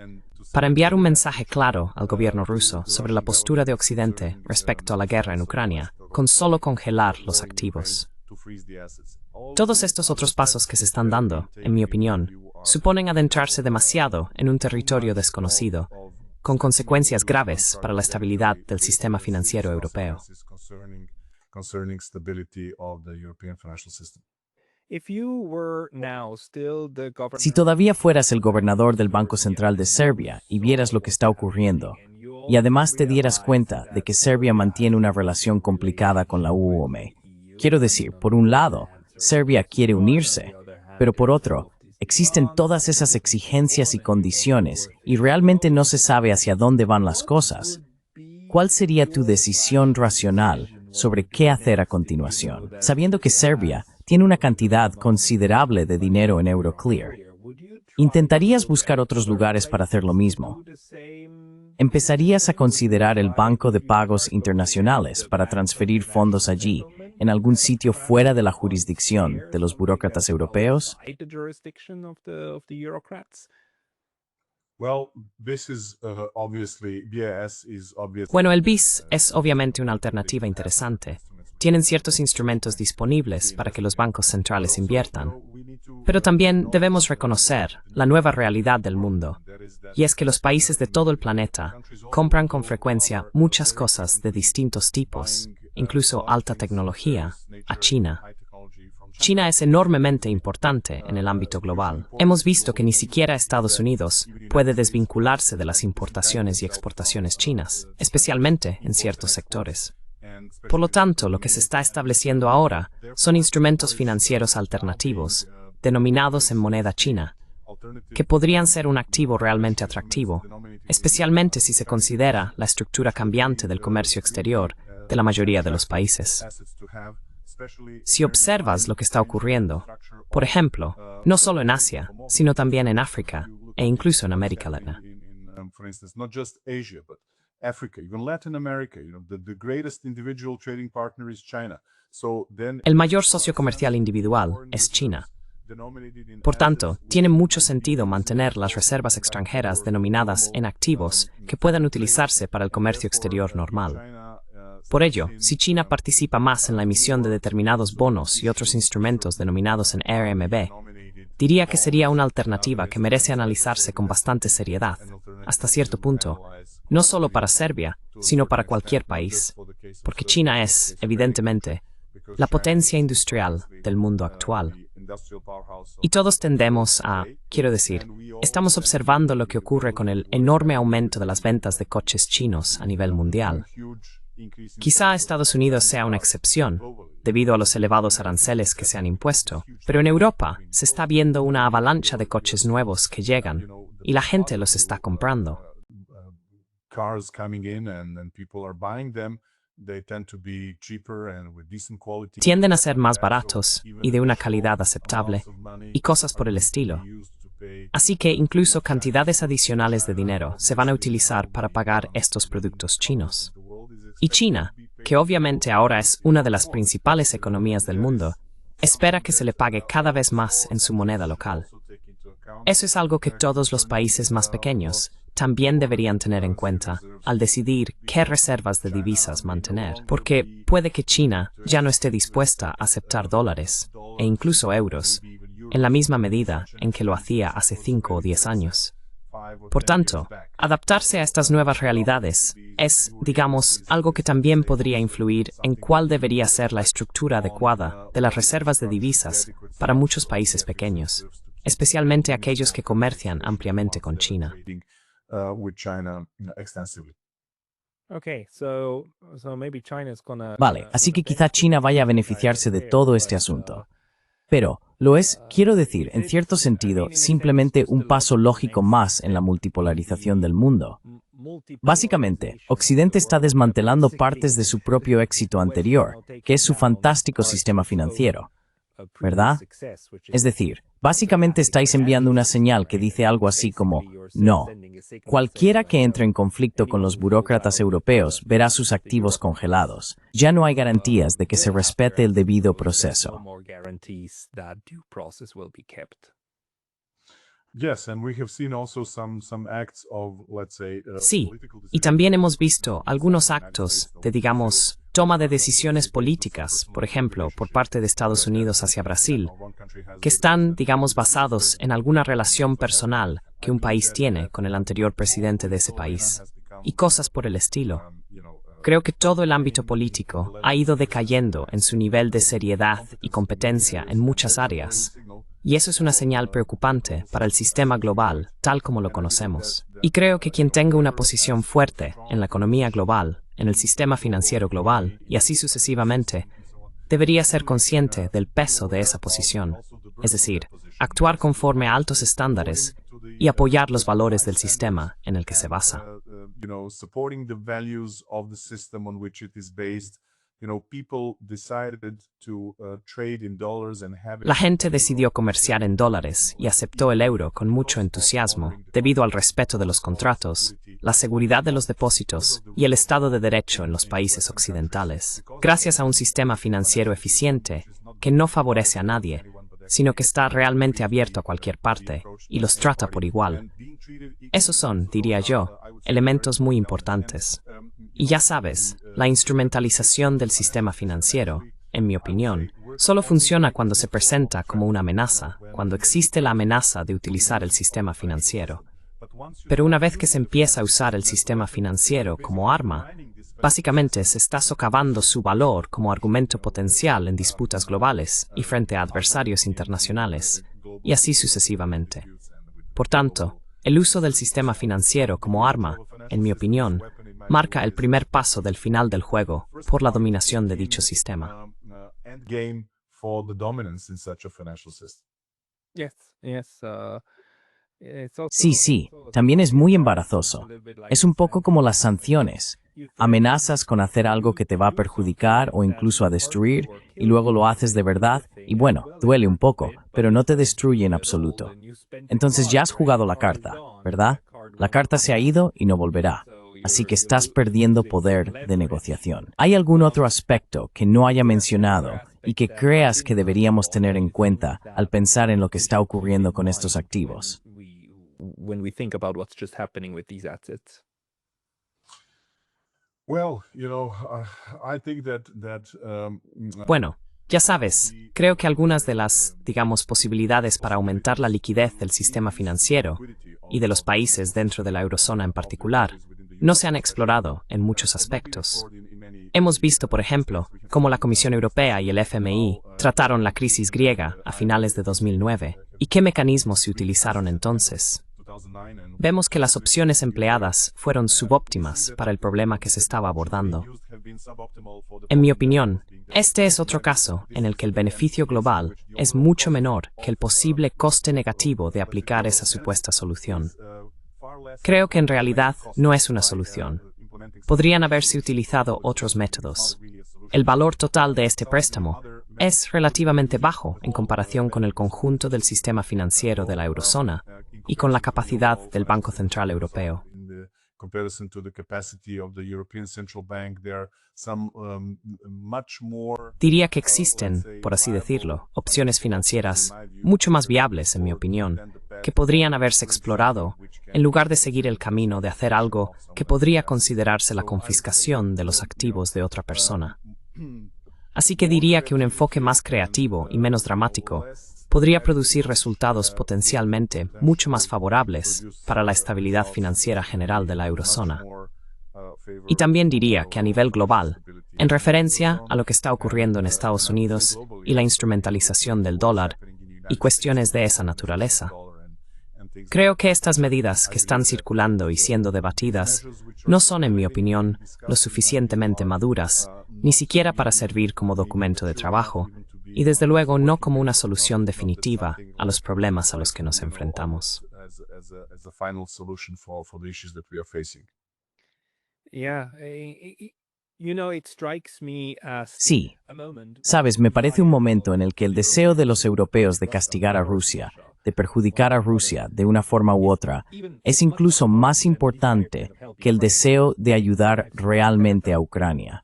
para enviar un mensaje claro al gobierno ruso sobre la postura de Occidente respecto a la guerra en Ucrania, con solo congelar los activos. Todos estos otros pasos que se están dando, en mi opinión, suponen adentrarse demasiado en un territorio desconocido, con consecuencias graves para la estabilidad del sistema financiero europeo. Si todavía fueras el gobernador del Banco Central de Serbia y vieras lo que está ocurriendo, y además te dieras cuenta de que Serbia mantiene una relación complicada con la UOME, quiero decir, por un lado, Serbia quiere unirse, pero por otro, existen todas esas exigencias y condiciones y realmente no se sabe hacia dónde van las cosas. ¿Cuál sería tu decisión racional sobre qué hacer a continuación, sabiendo que Serbia tiene una cantidad considerable de dinero en Euroclear? ¿Intentarías buscar otros lugares para hacer lo mismo? ¿Empezarías a considerar el Banco de Pagos Internacionales para transferir fondos allí, en algún sitio fuera de la jurisdicción de los burócratas europeos? Well, this is obviously BIS is obviously. Bueno, el BIS es obviamente una alternativa interesante. Tienen ciertos instrumentos disponibles para que los bancos centrales inviertan. Pero también debemos reconocer la nueva realidad del mundo, y es que los países de todo el planeta compran con frecuencia muchas cosas de distintos tipos, incluso alta tecnología, a China. China es enormemente importante en el ámbito global. Hemos visto que ni siquiera Estados Unidos puede desvincularse de las importaciones y exportaciones chinas, especialmente en ciertos sectores. Por lo tanto, lo que se está estableciendo ahora son instrumentos financieros alternativos, denominados en moneda china, que podrían ser un activo realmente atractivo, especialmente si se considera la estructura cambiante del comercio exterior de la mayoría de los países. Si observas lo que está ocurriendo, por ejemplo, no solo en Asia, sino también en África e incluso en América Latina. For instance, not just Asia, but Africa, even Latin America, the greatest individual trading partner is China. So then El mayor socio comercial individual es China. Por tanto, tiene mucho sentido mantener las reservas extranjeras denominadas en activos que puedan utilizarse para el comercio exterior normal. Por ello, si China participa más en la emisión de determinados bonos y otros instrumentos denominados en RMB, diría que sería una alternativa que merece analizarse con bastante seriedad, hasta cierto punto, no solo para Serbia, sino para cualquier país, porque China es, evidentemente, la potencia industrial del mundo actual. Y todos tendemos a, quiero decir, estamos observando lo que ocurre con el enorme aumento de las ventas de coches chinos a nivel mundial. Quizá Estados Unidos sea una excepción, debido a los elevados aranceles que se han impuesto, pero en Europa se está viendo una avalancha de coches nuevos que llegan, y la gente los está comprando. Cars coming in and people are buying them. They tend to be cheaper and with decent quality. Tienden a ser más baratos y de una calidad aceptable, y cosas por el estilo. Así que incluso cantidades adicionales de dinero se van a utilizar para pagar estos productos chinos. Y China, que obviamente ahora es una de las principales economías del mundo, espera que se le pague cada vez más en su moneda local. Eso es algo que todos los países más pequeños también deberían tener en cuenta al decidir qué reservas de divisas mantener, porque puede que China ya no esté dispuesta a aceptar dólares e incluso euros en la misma medida en que lo hacía hace 5 o 10 años. Por tanto, adaptarse a estas nuevas realidades es, digamos, algo que también podría influir en cuál debería ser la estructura adecuada de las reservas de divisas para muchos países pequeños, especialmente aquellos que comercian ampliamente con China. Vale, así que quizá China vaya a beneficiarse de todo este asunto. Pero lo es, quiero decir, en cierto sentido, simplemente un paso lógico más en la multipolarización del mundo. Básicamente, Occidente está desmantelando partes de su propio éxito anterior, que es su fantástico sistema financiero, ¿verdad? Es decir, básicamente estáis enviando una señal que dice algo así como, no, cualquiera que entre en conflicto con los burócratas europeos verá sus activos congelados. Ya no hay garantías de que se respete el debido proceso. Sí, y también hemos visto algunos actos de, digamos, toma de decisiones políticas, por ejemplo, por parte de Estados Unidos hacia Brasil, que están, digamos, basados en alguna relación personal que un país tiene con el anterior presidente de ese país, y cosas por el estilo. Creo que todo el ámbito político ha ido decayendo en su nivel de seriedad y competencia en muchas áreas, y eso es una señal preocupante para el sistema global, tal como lo conocemos. Y creo que quien tenga una posición fuerte en la economía global, en el sistema financiero global, y así sucesivamente, debería ser consciente del peso de esa posición, es decir, actuar conforme a altos estándares y apoyar los valores del sistema en el que se basa. La gente decidió comerciar en dólares y aceptó el euro con mucho entusiasmo, debido al respeto de los contratos, la seguridad de los depósitos y el Estado de Derecho en los países occidentales, gracias a un sistema financiero eficiente que no favorece a nadie, sino que está realmente abierto a cualquier parte y los trata por igual. Esos son, diría yo, elementos muy importantes. Y ya sabes, la instrumentalización del sistema financiero, en mi opinión, solo funciona cuando se presenta como una amenaza, cuando existe la amenaza de utilizar el sistema financiero. Pero una vez que se empieza a usar el sistema financiero como arma, básicamente se está socavando su valor como argumento potencial en disputas globales y frente a adversarios internacionales, y así sucesivamente. Por tanto, el uso del sistema financiero como arma, en mi opinión, marca el primer paso del final del juego por la dominación de dicho sistema. Sí, también es muy embarazoso. Es un poco como las sanciones. Amenazas con hacer algo que te va a perjudicar o incluso a destruir, y luego lo haces de verdad, y bueno, duele un poco, pero no te destruye en absoluto. Entonces ya has jugado la carta, ¿verdad? La carta se ha ido y no volverá. Así que estás perdiendo poder de negociación. ¿Hay algún otro aspecto que no haya mencionado y que creas que deberíamos tener en cuenta al pensar en lo que está ocurriendo con estos activos? When we think about what's just happening with these assets. Bueno, ya sabes, creo que algunas de las, digamos, posibilidades para aumentar la liquidez del sistema financiero y de los países dentro de la eurozona en particular no se han explorado en muchos aspectos. Hemos visto, por ejemplo, cómo la Comisión Europea y el FMI trataron la crisis griega a finales de 2009 y qué mecanismos se utilizaron entonces. Vemos que las opciones empleadas fueron subóptimas para el problema que se estaba abordando. En mi opinión, este es otro caso en el que el beneficio global es mucho menor que el posible coste negativo de aplicar esa supuesta solución. Creo que en realidad no es una solución. Podrían haberse utilizado otros métodos. El valor total de este préstamo es relativamente bajo en comparación con el conjunto del sistema financiero de la eurozona y con la capacidad del Banco Central Europeo. Diría que existen, por así decirlo, opciones financieras mucho más viables, en mi opinión, que podrían haberse explorado en lugar de seguir el camino de hacer algo que podría considerarse la confiscación de los activos de otra persona. Así que diría que un enfoque más creativo y menos dramático podría producir resultados potencialmente mucho más favorables para la estabilidad financiera general de la eurozona. Y también diría que a nivel global, en referencia a lo que está ocurriendo en Estados Unidos y la instrumentalización del dólar y cuestiones de esa naturaleza, creo que estas medidas que están circulando y siendo debatidas no son, en mi opinión, lo suficientemente maduras, ni siquiera para servir como documento de trabajo, y desde luego no como una solución definitiva a los problemas a los que nos enfrentamos. Sí, sabes, me parece un momento en el que el deseo de los europeos de castigar a Rusia, de perjudicar a Rusia de una forma u otra, es incluso más importante que el deseo de ayudar realmente a Ucrania.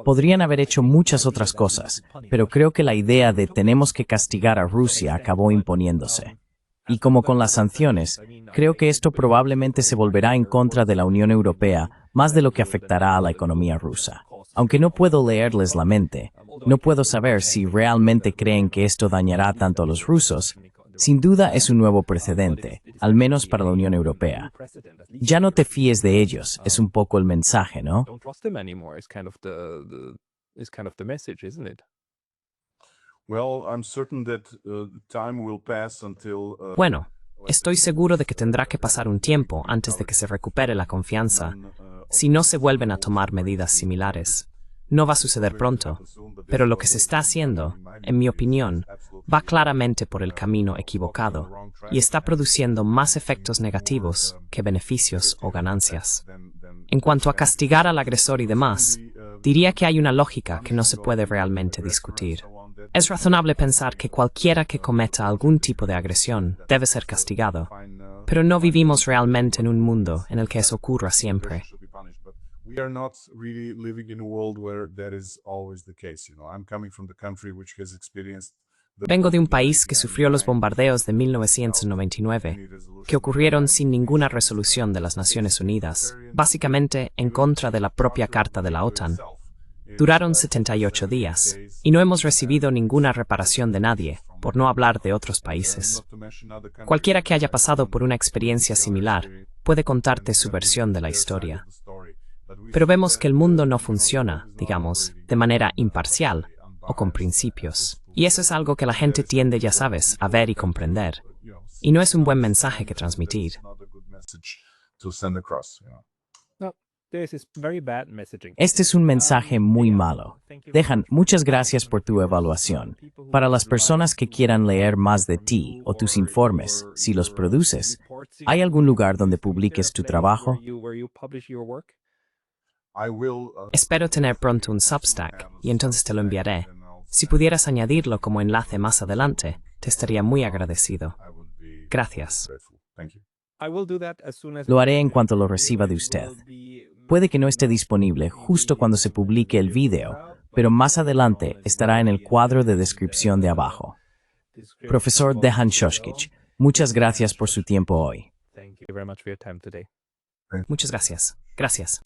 Podrían haber hecho muchas otras cosas, pero creo que la idea de tenemos que castigar a Rusia acabó imponiéndose. Y como con las sanciones, creo que esto probablemente se volverá en contra de la Unión Europea más de lo que afectará a la economía rusa. Aunque no puedo leerles la mente, no puedo saber si realmente creen que esto dañará tanto a los rusos. Sin duda es un nuevo precedente, al menos para la Unión Europea. Ya no te fíes de ellos, es un poco el mensaje, ¿no? Bueno, estoy seguro de que tendrá que pasar un tiempo antes de que se recupere la confianza, si no se vuelven a tomar medidas similares. No va a suceder pronto, pero lo que se está haciendo, en mi opinión, va claramente por el camino equivocado y está produciendo más efectos negativos que beneficios o ganancias. En cuanto a castigar al agresor y demás, diría que hay una lógica que no se puede realmente discutir. Es razonable pensar que cualquiera que cometa algún tipo de agresión debe ser castigado, pero no vivimos realmente en un mundo en el que eso ocurra siempre. We are not really living in a world where that is always the case. I'm coming from the country which has experienced Vengo de un país que sufrió los bombardeos de 1999, que ocurrieron sin ninguna resolución de las Naciones Unidas, básicamente en contra de la propia Carta de la OTAN. Duraron 78 días, y no hemos recibido ninguna reparación de nadie, por no hablar de otros países. Cualquiera que haya pasado por una experiencia similar puede contarte su versión de la historia. Pero vemos que el mundo no funciona, digamos, de manera imparcial o con principios. Y eso es algo que la gente tiende, ya sabes, a ver y comprender. Y no es un buen mensaje que transmitir. Este es un mensaje muy malo. Dejan, muchas gracias por tu evaluación. Para las personas que quieran leer más de ti o tus informes, si los produces, ¿hay algún lugar donde publiques tu trabajo? Espero tener pronto un Substack, y entonces te lo enviaré. Si pudieras añadirlo como enlace más adelante, te estaría muy agradecido. Gracias. Lo haré en cuanto lo reciba de usted. Puede que no esté disponible justo cuando se publique el video, pero más adelante estará en el cuadro de descripción de abajo. Profesor Dejan Shoshkic, muchas gracias por su tiempo hoy. Muchas gracias. Gracias.